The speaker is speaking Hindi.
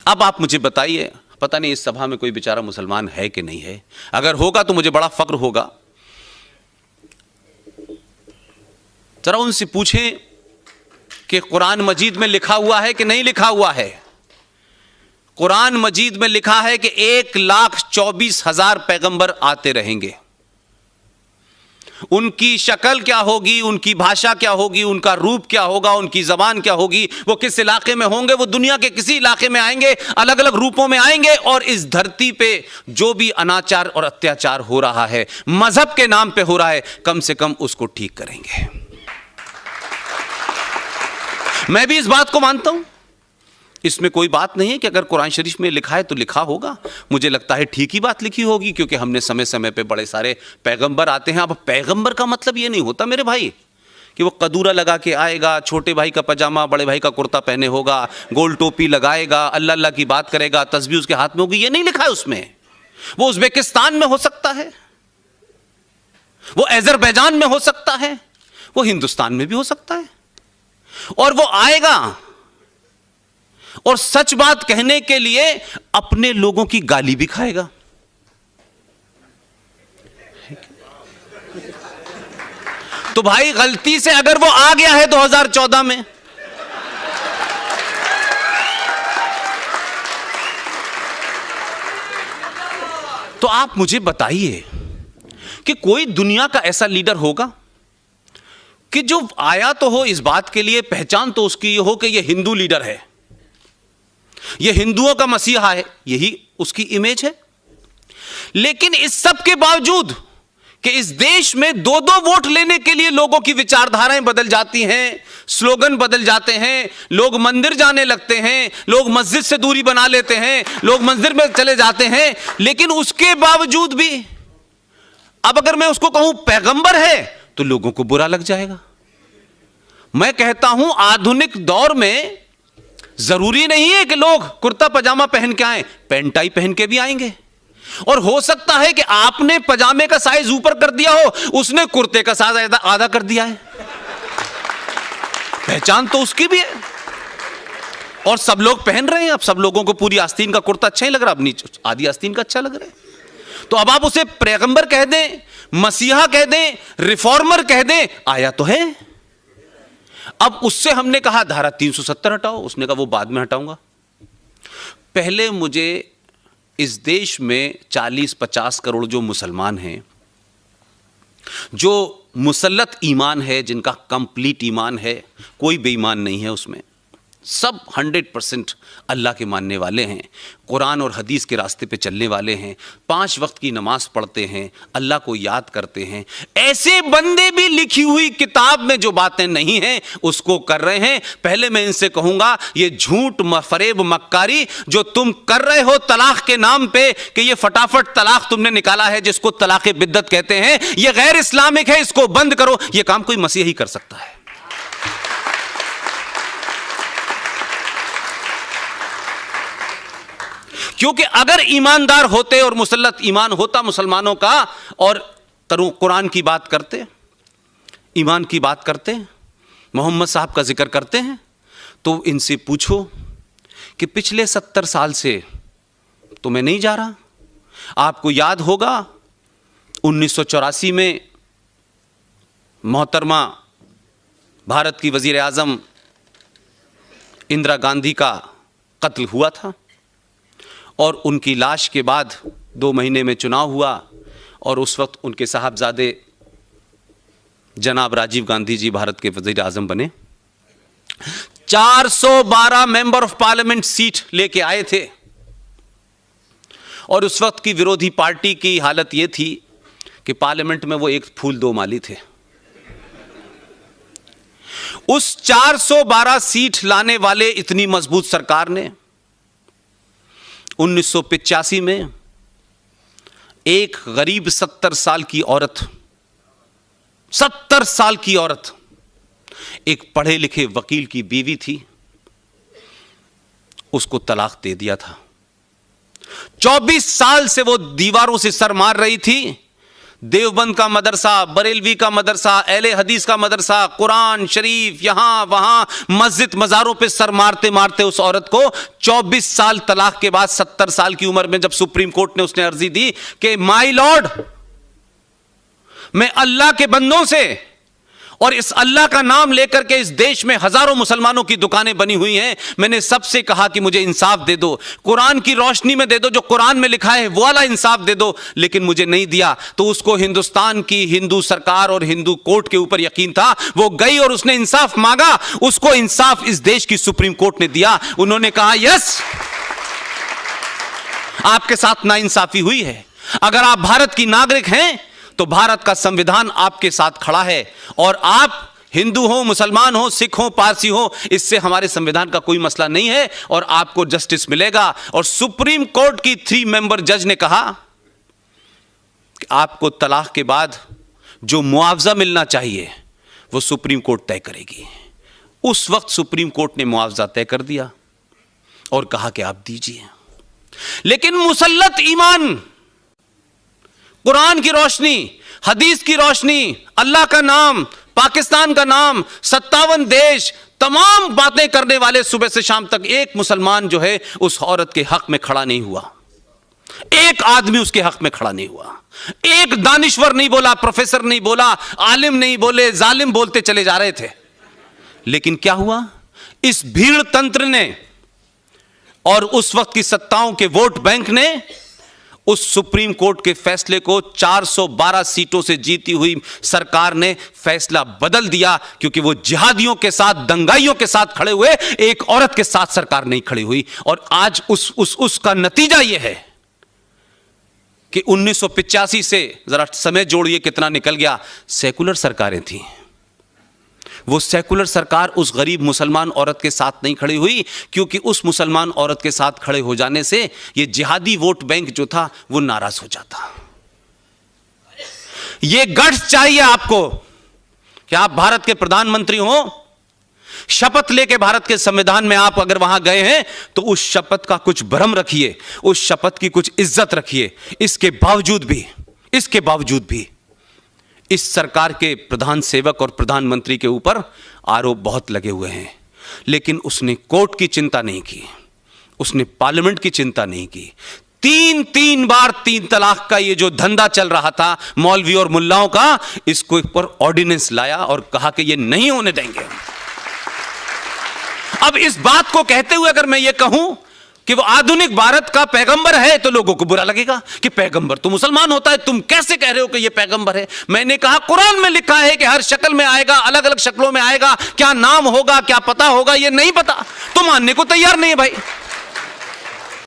अब आप मुझे बताइए, पता नहीं इस सभा में कोई बेचारा मुसलमान है कि नहीं है, अगर होगा तो मुझे बड़ा फक्र होगा। जरा उनसे पूछें कि कुरान मजीद में लिखा हुआ है कि नहीं लिखा हुआ है। कुरान मजीद में लिखा है कि 1,24,000 पैगंबर आते रहेंगे। उनकी शक्ल क्या होगी, उनकी भाषा क्या होगी, उनका रूप क्या होगा, उनकी जबान क्या होगी, वो किस इलाके में होंगे, वो दुनिया के किसी इलाके में आएंगे, अलग अलग रूपों में आएंगे और इस धरती पे जो भी अनाचार और अत्याचार हो रहा है, मजहब के नाम पे हो रहा है, कम से कम उसको ठीक करेंगे। मैं भी इस बात को मानता हूं, इसमें कोई बात नहीं है कि अगर कुरान शरीफ में लिखा है तो लिखा होगा। मुझे लगता है ठीक ही बात लिखी होगी, क्योंकि हमने समय समय पे बड़े सारे पैगंबर आते हैं। अब पैगंबर का मतलब ये नहीं होता मेरे भाई कि वो कदूरा लगा के आएगा, छोटे भाई का पजामा बड़े भाई का कुर्ता पहने होगा, गोल टोपी लगाएगा, अल्लाह अल्लाह की बात करेगा, तस्बीह उसके हाथ में होगी, ये नहीं लिखा है उसमें। वो उज्बेकिस्तान में हो सकता है, वो अजरबैजान में हो सकता है, वो हिंदुस्तान में भी हो सकता है, और वो आएगा और सच बात कहने के लिए अपने लोगों की गाली भी खाएगा। तो भाई गलती से अगर वो आ गया है 2014 में, तो आप मुझे बताइए कि कोई दुनिया का ऐसा लीडर होगा कि जो आया तो हो इस बात के लिए, पहचान तो उसकी ये हो कि ये हिंदू लीडर है, ये हिंदुओं का मसीहा है, यही उसकी इमेज है। लेकिन इस सब के बावजूद कि इस देश में 2-2 वोट लेने के लिए लोगों की विचारधाराएं बदल जाती हैं, स्लोगन बदल जाते हैं, लोग मंदिर जाने लगते हैं, लोग मस्जिद से दूरी बना लेते हैं, लोग मंदिर में चले जाते हैं, लेकिन उसके बावजूद भी अब अगर मैं उसको कहूं पैगंबर है तो लोगों को बुरा लग जाएगा। मैं कहता हूं आधुनिक दौर में जरूरी नहीं है कि लोग कुर्ता पजामा पहन के आए, पैंट टाई पहन के भी आएंगे। और हो सकता है कि आपने पजामे का साइज ऊपर कर दिया हो, उसने कुर्ते का साइज आधा कर दिया है, पहचान तो उसकी भी है। और सब लोग पहन रहे हैं, अब सब लोगों को पूरी आस्तीन का कुर्ता अच्छा ही लग रहा है, अब नीचे आधी आस्तीन का अच्छा लग रहा है। तो अब आप उसे पैगंबर कह दें, मसीहा कह दें, रिफॉर्मर कह दें, आया तो है। अब उससे हमने कहा धारा 370 हटाओ, उसने कहा वो बाद में हटाऊंगा। पहले मुझे इस देश में 40-50 करोड़ जो मुसलमान हैं, जो मुसल्लत ईमान है, जिनका कंप्लीट ईमान है, कोई बेईमान नहीं है उसमें, सब 100% अल्लाह के मानने वाले हैं, कुरान और हदीस के रास्ते पे चलने वाले हैं, 5 वक्त की नमाज पढ़ते हैं, अल्लाह को याद करते हैं। ऐसे बंदे भी लिखी हुई किताब में जो बातें नहीं हैं उसको कर रहे हैं। पहले मैं इनसे कहूंगा ये झूठ फरेब मक्कारी जो तुम कर रहे हो तलाक के नाम पे, कि ये फटाफट तलाक तुमने निकाला है जिसको तलाक बिद्दत कहते हैं, ये गैर इस्लामिक है, इसको बंद करो। ये काम कोई मसीह ही कर सकता है। क्योंकि अगर ईमानदार होते और मुसल्लत ईमान होता मुसलमानों का, और कुरान की बात करते, ईमान की बात करते, मोहम्मद साहब का जिक्र करते हैं, तो इनसे पूछो कि पिछले 70 साल से तो मैं नहीं जा रहा। आपको याद होगा 1984 में मोहतरमा भारत की वजीर आज़म इंदिरा गांधी का कत्ल हुआ था, और उनकी लाश के बाद 2 महीने में चुनाव हुआ, और उस वक्त उनके साहबजादे जनाब राजीव गांधी जी भारत के वजीर आज़म बने। 412 मेंबर ऑफ पार्लियामेंट सीट लेके आए थे, और उस वक्त की विरोधी पार्टी की हालत यह थी कि पार्लियामेंट में वो एक फूल 2 माली थे। उस 412 सीट लाने वाले इतनी मजबूत सरकार ने 1985 में एक गरीब 70 साल की औरत, 70 साल की औरत, एक पढ़े लिखे वकील की बीवी थी, उसको तलाक दे दिया था। 24 साल से वो दीवारों से सर मार रही थी, देवबंद का मदरसा, बरेलवी का मदरसा, अहले हदीस का मदरसा, कुरान शरीफ, यहां वहां मस्जिद मजारों पे सर मारते मारते उस औरत को 24 साल तलाक के बाद 70 साल की उम्र में जब सुप्रीम कोर्ट ने उसने अर्जी दी कि माय लॉर्ड, मैं अल्लाह के बंदों से और इस अल्लाह का नाम लेकर के इस देश में हजारों मुसलमानों की दुकानें बनी हुई हैं, मैंने सबसे कहा कि मुझे इंसाफ दे दो, कुरान की रोशनी में दे दो, जो कुरान में लिखा है वो वाला इंसाफ दे दो, लेकिन मुझे नहीं दिया। तो उसको हिंदुस्तान की हिंदू सरकार और हिंदू कोर्ट के ऊपर यकीन था, वो गई और उसने इंसाफ मांगा, उसको इंसाफ इस देश की सुप्रीम कोर्ट ने दिया। उन्होंने कहा यस, आपके साथ नाइंसाफी हुई है, अगर आप भारत की नागरिक हैं तो भारत का संविधान आपके साथ खड़ा है, और आप हिंदू हो, मुसलमान हो, सिख हो, पारसी हो, इससे हमारे संविधान का कोई मसला नहीं है और आपको जस्टिस मिलेगा। और सुप्रीम कोर्ट की 3 मेंबर जज ने कहा कि आपको तलाक के बाद जो मुआवजा मिलना चाहिए वो सुप्रीम कोर्ट तय करेगी। उस वक्त सुप्रीम कोर्ट ने मुआवजा तय कर दिया और कहा कि आप दीजिए। लेकिन मुसल्लत ईमान, कुरान की रोशनी, हदीस की रोशनी, अल्लाह का नाम, पाकिस्तान का नाम, 57 देश, तमाम बातें करने वाले सुबह से शाम तक एक मुसलमान जो है उस औरत के हक में खड़ा नहीं हुआ। एक आदमी उसके हक में खड़ा नहीं हुआ। एक दानिश्वर नहीं बोला, प्रोफेसर नहीं बोला, आलिम नहीं बोले, जालिम बोलते चले जा रहे थे। लेकिन क्या हुआ, इस भीड़ तंत्र ने और उस वक्त की सत्ताओं के वोट बैंक ने उस सुप्रीम कोर्ट के फैसले को 412 सीटों से जीती हुई सरकार ने फैसला बदल दिया, क्योंकि वो जिहादियों के साथ, दंगाइयों के साथ खड़े हुए, एक औरत के साथ सरकार नहीं खड़ी हुई। और आज उसका नतीजा यह है कि 1985 से, जरा समय जोड़िए कितना निकल गया, सेकुलर सरकारें थी। वो सेकुलर सरकार उस गरीब मुसलमान औरत के साथ नहीं खड़ी हुई, क्योंकि उस मुसलमान औरत के साथ खड़े हो जाने से ये जिहादी वोट बैंक जो था वो नाराज हो जाता। ये गट्स चाहिए आपको कि आप भारत के प्रधानमंत्री हो, शपथ लेके भारत के संविधान में आप अगर वहां गए हैं तो उस शपथ का कुछ भरम रखिए, उस शपथ की कुछ इज्जत रखिए। इसके बावजूद भी इस सरकार के प्रधान सेवक और प्रधानमंत्री के ऊपर आरोप बहुत लगे हुए हैं, लेकिन उसने कोर्ट की चिंता नहीं की, उसने पार्लियामेंट की चिंता नहीं की। 3 बार 3 तलाक का ये जो धंधा चल रहा था मौलवी और मुल्लाओं का, इसको ऊपर ऑर्डिनेंस लाया और कहा कि ये नहीं होने देंगे। अब इस बात को कहते हुए अगर मैं ये कहूं कि वो आधुनिक भारत का पैगंबर है तो लोगों को बुरा लगेगा कि पैगंबर तो मुसलमान होता है, तुम कैसे कह रहे हो कि ये पैगंबर है। मैंने कहा कुरान में लिखा है कि हर शक्ल में आएगा, अलग अलग शक्लों में आएगा, क्या नाम होगा, क्या पता होगा, ये नहीं पता, तो मानने को तैयार नहीं है भाई।